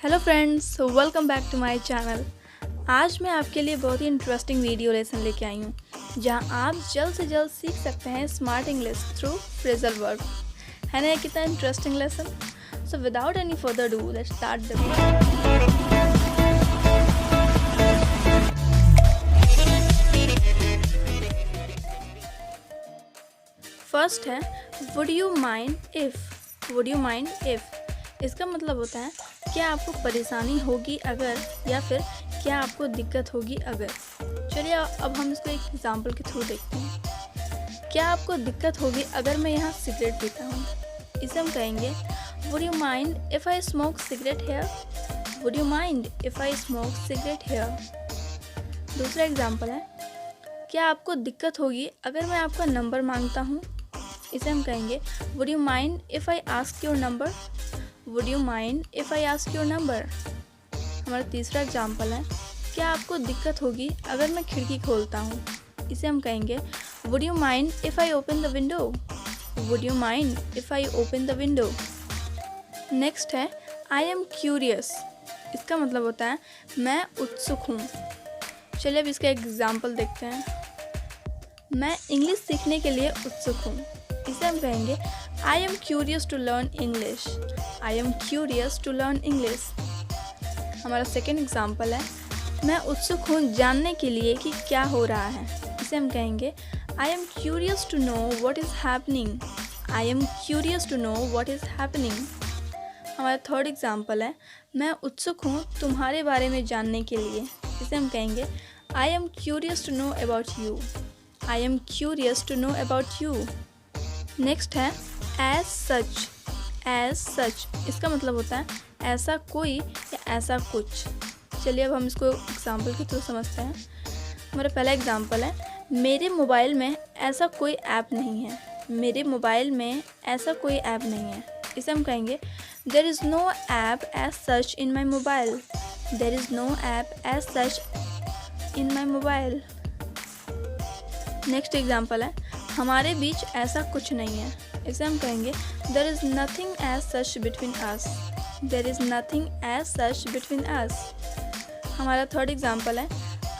Hello friends, welcome back to my channel. आज मैं आपके लिए बहुत ही इंटरेस्टिंग वीडियो लेसन लेके आई हूँ जहाँ आप जल्द से जल्द सीख सकते हैं smart English through phrasal verb. है ना ये कितना interesting lesson. So without any further do let's start the video. First है would you mind if. Would you mind if इसका मतलब होता है क्या आपको परेशानी होगी अगर, या फिर क्या आपको दिक्कत होगी अगर। चलिए अब हम इसको एक एग्जांपल के थ्रू देखते हैं। क्या आपको दिक्कत होगी अगर मैं यहाँ सिगरेट पीता हूँ। इसे हम कहेंगे would you mind if I smoke cigarette here. Would you mind if I smoke cigarette here. दूसरा एग्जांपल है क्या आपको दिक्कत होगी अगर मैं आपका नंबर मांगता हूँ। इसे हम कहेंगे would you mind if I ask your number. Would you mind if I ask your number. हमारा तीसरा एग्जाम्पल है क्या आपको दिक्कत होगी अगर मैं खिड़की खोलता हूँ। इसे हम कहेंगे would you mind if I open the window. Would you mind if I open the window. Next है आई एम क्यूरियस। इसका मतलब होता है मैं उत्सुक हूँ। चलिए अब इसका एग्जाम्पल देखते हैं। मैं इंग्लिश सीखने के लिए उत्सुक हूँ। इसे हम कहेंगे I am curious to learn English. I am curious to learn English. हमारा सेकेंड एग्जाम्पल है मैं उत्सुक हूँ जानने के लिए कि क्या हो रहा है। इसे हम कहेंगे I am curious to know what is happening. I am curious to know what is happening. हमारा थर्ड एग्जाम्पल है मैं उत्सुक हूँ तुम्हारे बारे में जानने के लिए। इसे हम कहेंगे I am curious to know about you. I am curious to know about you. Next है एज सच। एज सच इसका मतलब होता है ऐसा कोई या ऐसा कुछ। चलिए अब हम इसको एग्जाम्पल के थ्रू समझते हैं। हमारा पहला एग्जाम्पल है मेरे मोबाइल में ऐसा कोई ऐप नहीं है। मेरे मोबाइल में ऐसा कोई ऐप नहीं है। इसे हम कहेंगे there is no app as such in my mobile. There is no app as such in my mobile. Next example है हमारे बीच ऐसा कुछ नहीं है। इसे हम कहेंगे there is nothing as such between us. There is nothing as such between us. हमारा थर्ड एग्जाम्पल है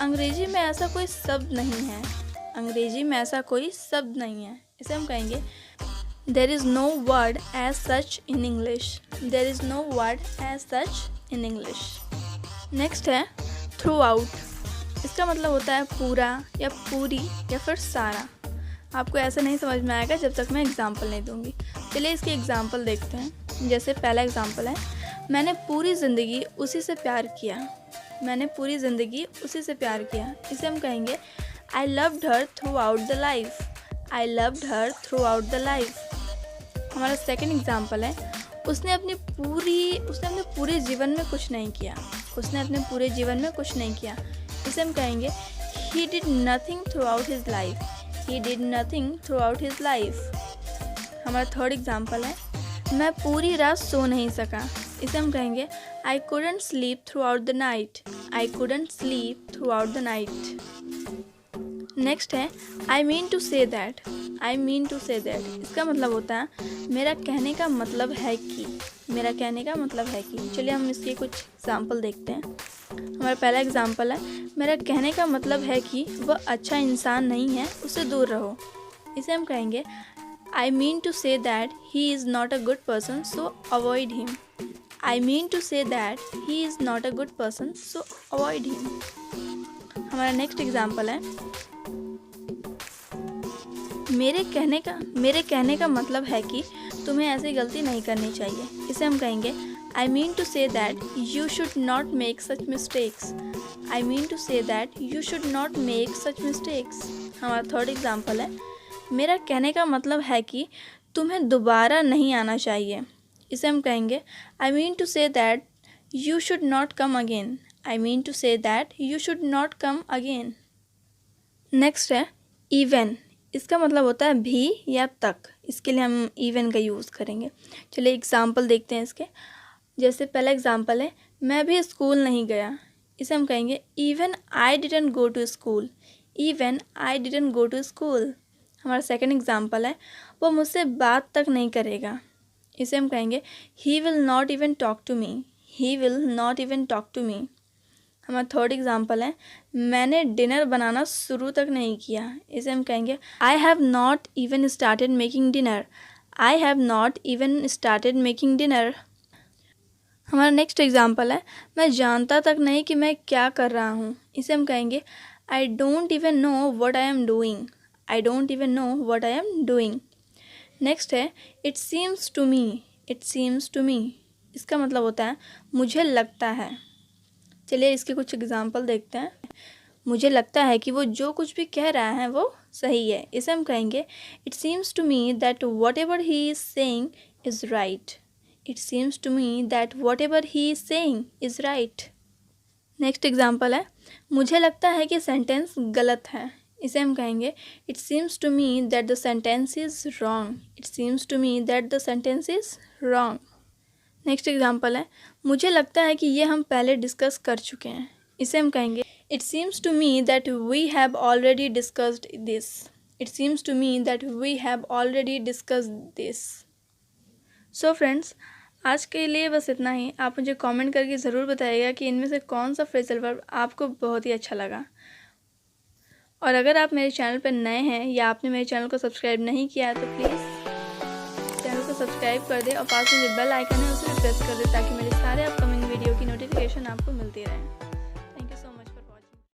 अंग्रेजी में ऐसा कोई शब्द नहीं है। अंग्रेजी में ऐसा कोई शब्द नहीं है। इसे हम कहेंगे there is no word as such in English. There is no word as such in English. Next है थ्रू आउट। इसका मतलब होता है पूरा या पूरी या फिर सारा। आपको ऐसा नहीं समझ में आएगा जब तक मैं एग्जाम्पल नहीं दूंगी। चलिए इसके एग्जाम्पल देखते हैं। जैसे पहला एग्जाम्पल है मैंने पूरी ज़िंदगी उसी से प्यार किया। मैंने पूरी ज़िंदगी उसी से प्यार किया। इसे हम कहेंगे I loved her through out the life. I loved her through out the life. हमारा सेकेंड एग्जाम्पल है उसने अपने पूरे जीवन में कुछ नहीं किया। उसने अपने पूरे जीवन में कुछ नहीं किया। इसे हम कहेंगे he did nothing through out his life. He did nothing throughout his life. हमारा थर्ड एग्जाम्पल है मैं पूरी रात सो नहीं सका। इसे हम कहेंगे I couldn't sleep throughout the night. I couldn't sleep throughout the night. Next है I mean to say that. I mean to say that. इसका मतलब होता है मेरा कहने का मतलब है कि। मेरा कहने का मतलब है कि। चलिए हम इसके कुछ एग्जाम्पल देखते हैं। हमारा पहला एग्जाम्पल है मेरा कहने का मतलब है कि वह अच्छा इंसान नहीं है, उससे दूर रहो। इसे हम कहेंगे I mean to say that he is not a good person so avoid him. I mean to say that he is not a good person so avoid him. हमारा नेक्स्ट एग्जाम्पल है मेरे कहने का मतलब है कि तुम्हें ऐसी गलती नहीं करनी चाहिए। इसे हम कहेंगे I mean to say that you should not make such mistakes. I mean to say that you should not make such mistakes. हमारा थर्ड एग्जाम्पल है मेरा कहने का मतलब है कि तुम्हें दोबारा नहीं आना चाहिए। इसे हम कहेंगे I mean to say that you should not come again. I mean to say that you should not come again. Next है even। इसका मतलब होता है भी या तक। इसके लिए हम even का यूज़ करेंगे। चलिए एग्जाम्पल देखते हैं इसके। जैसे पहला एग्जाम्पल है मैं भी स्कूल नहीं गया। इसे हम कहेंगे even I didn't go to school. Even I didn't go to school. हमारा सेकेंड एग्जाम्पल है वो मुझसे बात तक नहीं करेगा। इसे हम कहेंगे he will not even talk to me. He will not even talk to me. हमारा थर्ड एग्जाम्पल है, मैंने डिनर बनाना शुरू तक नहीं किया। इसे हम कहेंगे I have not even started making dinner. I have not even started making dinner. हमारा नेक्स्ट एग्जाम्पल है, मैं जानता तक नहीं कि मैं क्या कर रहा हूँ। इसे हम कहेंगे I don't even know what I am doing. I don't even know what I am doing. Next है, it seems to me. It seems to me, इसका मतलब होता है मुझे लगता है। चलिए इसके कुछ एग्जाम्पल देखते हैं। मुझे लगता है कि वो जो कुछ भी कह रहा है वो सही है। इसे हम कहेंगे it seems to me that whatever he is saying is right. It seems to me that whatever he is saying is right. Next example है, मुझे लगता है कि सेंटेंस गलत है। इसे हम कहेंगे it seems to me that the sentence is wrong. It seems to me that the sentence is wrong. Next example है, मुझे लगता है कि ये हम पहले डिस्कस कर चुके हैं। इसे हम कहेंगे it seems to me that we have already discussed this. It seems to me that we have already discussed this. So friends, आज के लिए बस इतना ही। आप मुझे कमेंट करके ज़रूर बताइएगा कि इनमें से कौन सा फ्रेजल वर्ब आपको बहुत ही अच्छा लगा। और अगर आप मेरे चैनल पर नए हैं या आपने मेरे चैनल को सब्सक्राइब नहीं किया है तो प्लीज़ चैनल को सब्सक्राइब कर दें और पास में जो बेल आइकन है उसे भी प्रेस कर दें ताकि मेरे सारे अपकमिंग वीडियो की नोटिफिकेशन आपको मिलती रहे।